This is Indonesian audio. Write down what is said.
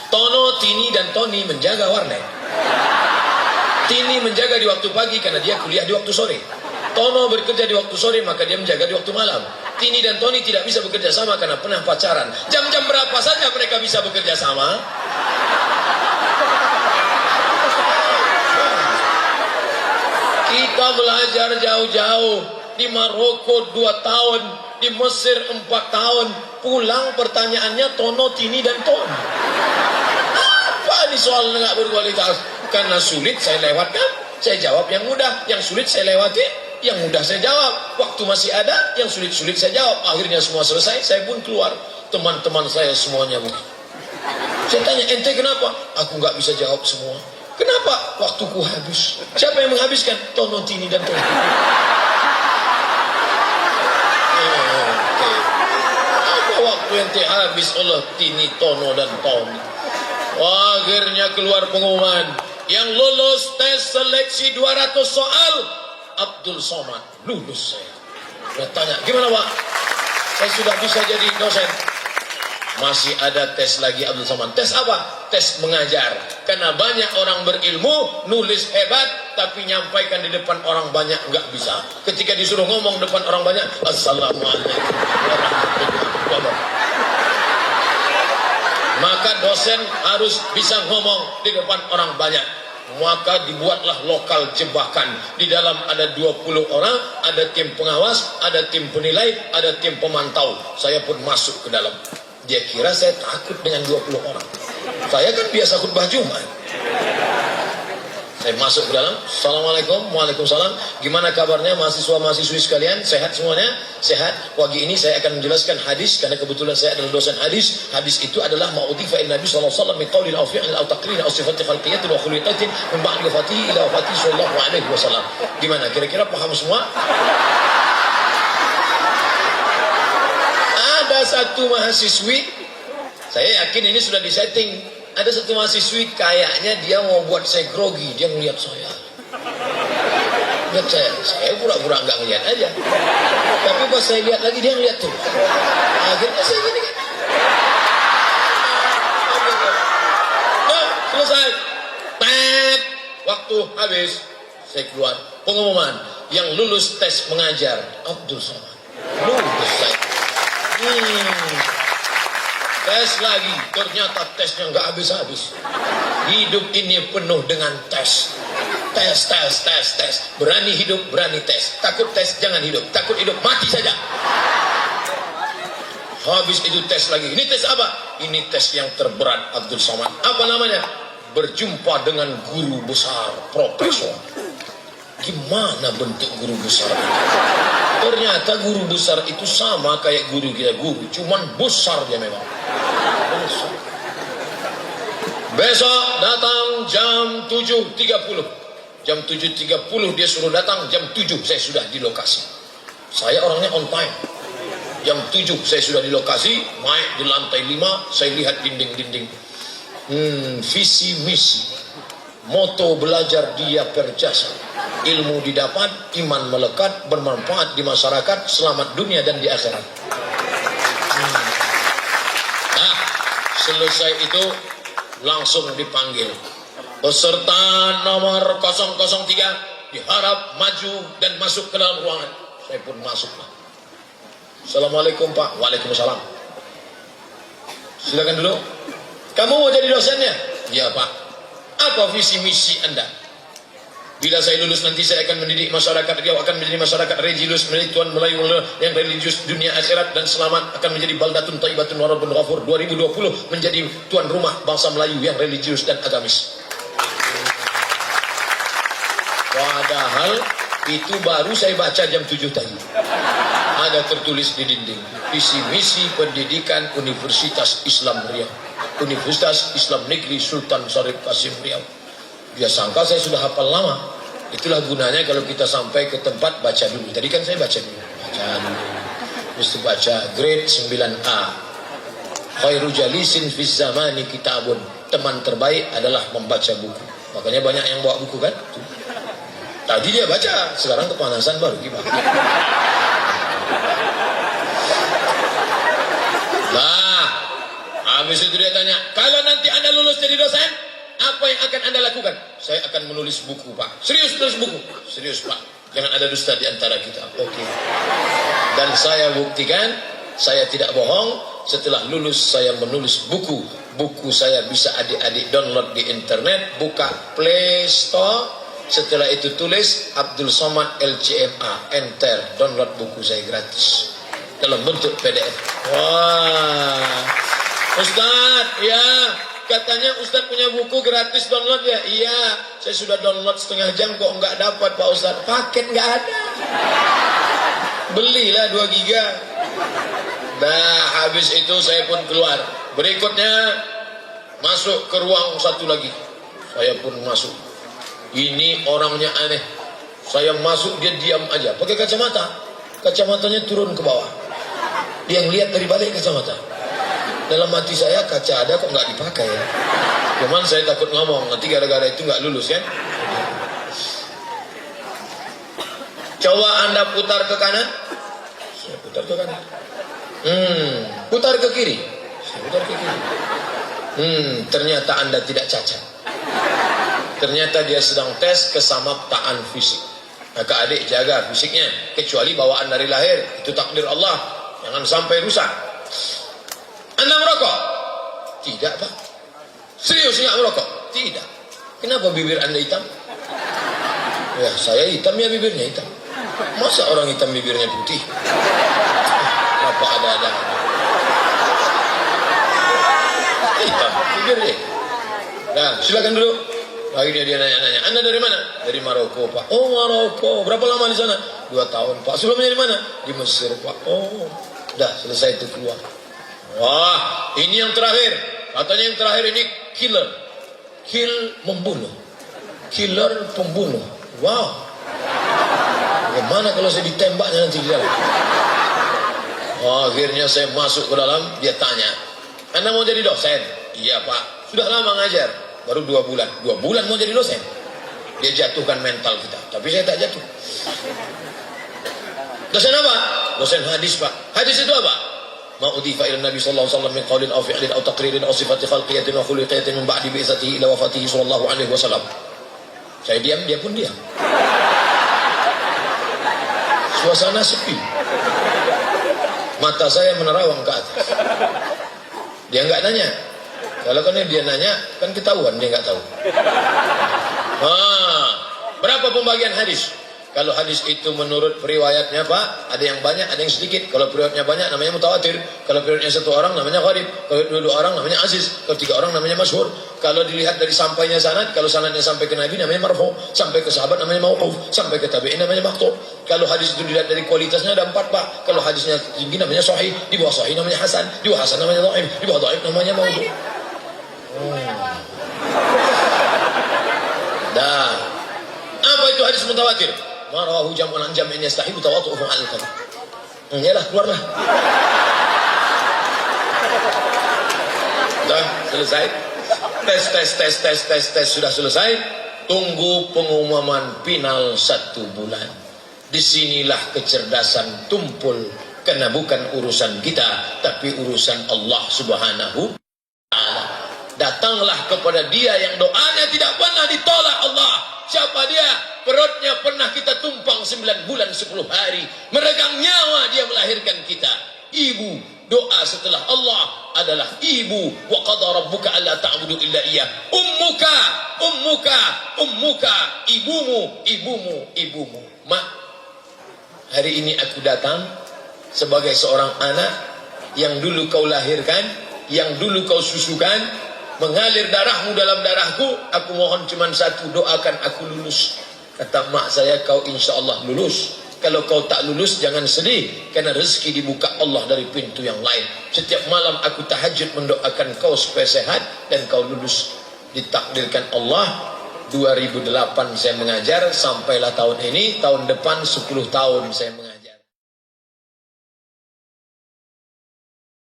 Tono, Tini, dan Tony menjaga warnet. Tini menjaga di waktu pagi karena dia kuliah di waktu sore. Tono bekerja di waktu sore maka dia menjaga di waktu malam. Tini dan Tony tidak bisa bekerja sama karena pernah pacaran. Jam-jam berapa saja mereka bisa bekerja sama? Kita belajar jauh-jauh. Di Maroko 2 tahun, di Mesir 4 tahun. Pulang pertanyaannya Tono, Tini, dan Tony. Apa ini soal nggak berkualitas? Karena sulit saya lewatkan, saya jawab yang mudah. Yang sulit saya lewati, yang mudah saya jawab. Waktu masih ada, yang sulit-sulit saya jawab. Akhirnya semua selesai, saya pun keluar. Teman-teman saya semuanya bu. Saya tanya, ente kenapa? Aku nggak bisa jawab semua. Kenapa? Waktuku habis. Siapa yang menghabiskan? Tono, Tini, dan Tony. Apa waktu ente habis oleh Tini, Tono, dan Tony? Akhirnya keluar pengumuman. Yang lulus tes seleksi 200 soal, Abdul Somad. Lulus saya. Saya tanya, gimana Pak? Saya sudah bisa jadi dosen. Masih ada tes lagi Abdul Somad. Tes apa? Tes mengajar. Karena banyak orang berilmu, nulis hebat, tapi nyampaikan di depan orang banyak nggak bisa. Ketika disuruh ngomong depan orang banyak, Assalamualaikum warahmatullahi wabarakatuh. Maka dosen harus bisa ngomong di depan orang banyak. Maka dibuatlah lokal jebakan. Di dalam ada 20 orang, ada tim pengawas, ada tim penilai, ada tim pemantau. Saya pun masuk ke dalam. Dia kira saya takut dengan 20 orang. Saya kan biasa khutbah Jumat. Saya masuk ke dalam. Assalamualaikum, waalaikumsalam. Gimana kabarnya mahasiswa-mahasiswi sekalian? Sehat semuanya? Sehat. Pagi ini saya akan menjelaskan hadis karena kebetulan saya adalah dosen hadis. Hadis itu adalah ma'udhifa in Nabi sallallahu alaihi wasallam min qaulin aw fi'lin aw taqririn aw sifatin khalqiyatin wa khuliqatin min ba'di wafatihi ila wafatihi sallallahu alaihi wasallam. Gimana? Kira-kira paham semua? Ada satu mahasiswi, saya yakin ini sudah disetting. Ada satu mahasiswi kayaknya dia mau buat saya grogi. Dia ngeliat saya. Lihat saya pura-pura nggak ngeliat aja. Tapi pas saya lihat lagi dia ngeliat tuh. Akhirnya saya gini kan. Nah, selesai. Tet, waktu habis. Saya keluar. Pengumuman. Yang lulus tes mengajar. Abdul Somad. Lulus saya. Tes lagi, ternyata tesnya nggak habis-habis. Hidup ini penuh dengan tes. Tes. Berani hidup, berani tes. Takut tes, jangan hidup. Takut hidup, mati saja. Habis itu tes lagi. Ini tes apa? Ini tes yang terberat Abdul Somad. Apa namanya? Berjumpa dengan guru besar, profesor. Gimana bentuk guru besar itu? Ternyata guru besar itu sama kayak guru kita guru, cuman besar dia memang. Besar. Besok datang jam 7.30. Jam 7.30 dia suruh datang, jam 7 saya sudah di lokasi. Saya orangnya on time. Jam 7 saya sudah di lokasi, naik di lantai 5, saya lihat dinding-dinding. Visi misi. Moto belajar dia perjasa. Ilmu didapat, iman melekat, bermanfaat di masyarakat, selamat dunia dan di akhirat. Nah, selesai itu langsung dipanggil. Peserta nomor 003 diharap maju dan masuk ke dalam ruangan. Saya pun masuklah. Assalamualaikum Pak. Waalaikumsalam. Silakan dulu. Kamu mau jadi dosennya? Ya Pak. Apa visi misi Anda? Bila saya lulus nanti saya akan mendidik masyarakat Riau, akan menjadi masyarakat religius, menjadi tuan Melayu yang religius dunia akhirat dan selamat, akan menjadi baldatun thayyibatun wa rabbun ghafur. 2020 menjadi tuan rumah bangsa Melayu yang religius dan agamis. Padahal itu baru saya baca jam 7 tadi. Ada tertulis di dinding, visi misi pendidikan Universitas Islam Riau, Universitas Islam Negeri Sultan Syarif Kasim Riau. Dia sangka saya sudah hafal lama. Itulah gunanya kalau kita sampai ke tempat baca dulu. Tadi kan saya baca dulu. Terus baca grade 9A. Khairu jalisin fiz zamani kitabun. Teman terbaik adalah membaca buku. Makanya banyak yang bawa buku kan. Tadi dia baca, sekarang kepanasan baru gimana. Nah, Habis itu dia tanya, kalau nanti Anda lulus jadi dosen, apa yang akan Anda lakukan? Saya akan menulis buku, Pak. Serius tulis buku? Serius, Pak. Jangan ada dusta di antara kita. Oke. Dan saya buktikan, saya tidak bohong. Setelah lulus saya menulis buku. Buku saya bisa adik-adik download di internet, buka Play Store. Setelah itu tulis Abdul Somad LCMA, enter, download buku saya gratis dalam bentuk PDF. Wah, Ustadz, ya katanya Ustadz punya buku gratis download ya? Iya, saya sudah download setengah jam kok nggak dapat Pak Ustadz. Paket nggak ada. Belilah 2 giga. Nah, habis itu saya pun keluar. Berikutnya masuk ke ruang satu lagi. Saya pun masuk. Ini orangnya aneh. Saya masuk dia diam aja. Pakai kacamata. Kacamatanya turun ke bawah. Dia ngeliat dari balik kacamata. Dalam hati saya kaca ada kok nggak dipakai ya. Cuman saya takut ngomong. Nanti gara-gara itu nggak lulus kan. Coba Anda putar ke kanan. Saya putar ke kanan. Putar ke kiri. Saya putar ke kiri. Ternyata Anda tidak cacat. Ternyata dia sedang tes kesamaptaan fisik. Maka adik jaga fisiknya. Kecuali bawaan dari lahir. Itu takdir Allah. Jangan sampai rusak. Anda merokok? Tidak, Pak. Serius nggak merokok? Tidak. Kenapa bibir Anda hitam? Ya, saya hitam ya bibirnya hitam. Masa orang hitam bibirnya putih? Apa ada-ada? Hitam bibirnya. Nah, silakan dulu. Akhirnya dia nanya-nanya, Anda dari mana? Dari Maroko, Pak. Oh, Maroko. Berapa lama di sana? 2 tahun, Pak. Sebelumnya di mana? Di Mesir, Pak. Oh, udah selesai itu keluar. Wah, ini yang terakhir. Katanya yang terakhir ini killer. Kill, membunuh. Killer, pembunuh. Wow. Bagaimana kalau saya ditembaknya nanti di dalam? Oh, akhirnya saya masuk ke dalam. Dia tanya, Anda mau jadi dosen? Iya, Pak. Sudah lama ngajar? Baru 2 bulan. 2 bulan mau jadi dosen? Dia jatuhkan mental kita. Tapi saya tak jatuh. Dosen apa? Dosen hadis, Pak. Hadis itu apa? Ma udhifa ila Nabi sallallahu alaihi wasallam min qawlin aw fi'lin aw taqririn aw sifati khalqiyatin wa khuluqiyatin min ba'di bi'tsatihi ila wafatihi sallallahu alaihi wasallam. Saya diam, dia pun diam. Suasana sepi. Mata saya menerawang ke atas. Dia enggak nanya. Kalau kan dia nanya, kan ketahuan dia nggak tahu. Berapa pembagian hadis? Kalau hadis itu menurut periwayatnya, Pak, ada yang banyak, ada yang sedikit. Kalau periwayatnya banyak, namanya mutawatir. Kalau periwayatnya 1 orang, namanya gharib. Kalau 2 orang, namanya aziz. Kalau 3 orang, namanya masyhur. Kalau dilihat dari sampainya sanad, kalau sanadnya sampai ke Nabi, namanya marfu. Sampai ke sahabat, namanya mauquf. Sampai ke tabi'in, namanya maqtu'. Kalau hadis itu dilihat dari kualitasnya, ada 4, Pak. Kalau hadisnya tinggi, namanya sahih. Di bawah sahih, namanya hasan. Di bawah hasan, namanya dhaif. Di bawah dhaif, namanya maudhu'. Dah. Apa itu hadis mutawatir? Marahu jam'un an jam'in yastahibu tawatu'uhu 'ala al-qadar. Yalah, keluarlah. Dah, selesai. Tes sudah selesai. Tunggu pengumuman final 1 bulan. Disinilah kecerdasan tumpul. Karena bukan urusan kita, tapi urusan Allah Subhanahu wa Ta'ala. Datanglah kepada dia yang doanya tidak pernah ditolak Allah. Siapa dia? Perutnya pernah kita tumpang 9 bulan 10 hari. Meregang nyawa dia melahirkan kita. Ibu, doa setelah Allah adalah ibu. Wa qadara rabbuka alla ta'budu illa iyyah. Ummuka, ibumu. Mak, hari ini aku datang sebagai seorang anak yang dulu kau lahirkan, yang dulu kau susukan. Mengalir darahmu dalam darahku. Aku mohon cuma satu, doakan aku lulus. Kata mak saya, kau insya Allah lulus. Kalau kau tak lulus jangan sedih, karena rezeki dibuka Allah dari pintu yang lain. Setiap malam aku tahajud mendoakan kau supaya sehat dan kau lulus. Ditakdirkan Allah 2008 saya mengajar, sampailah tahun ini, tahun depan 10 tahun saya mengajar.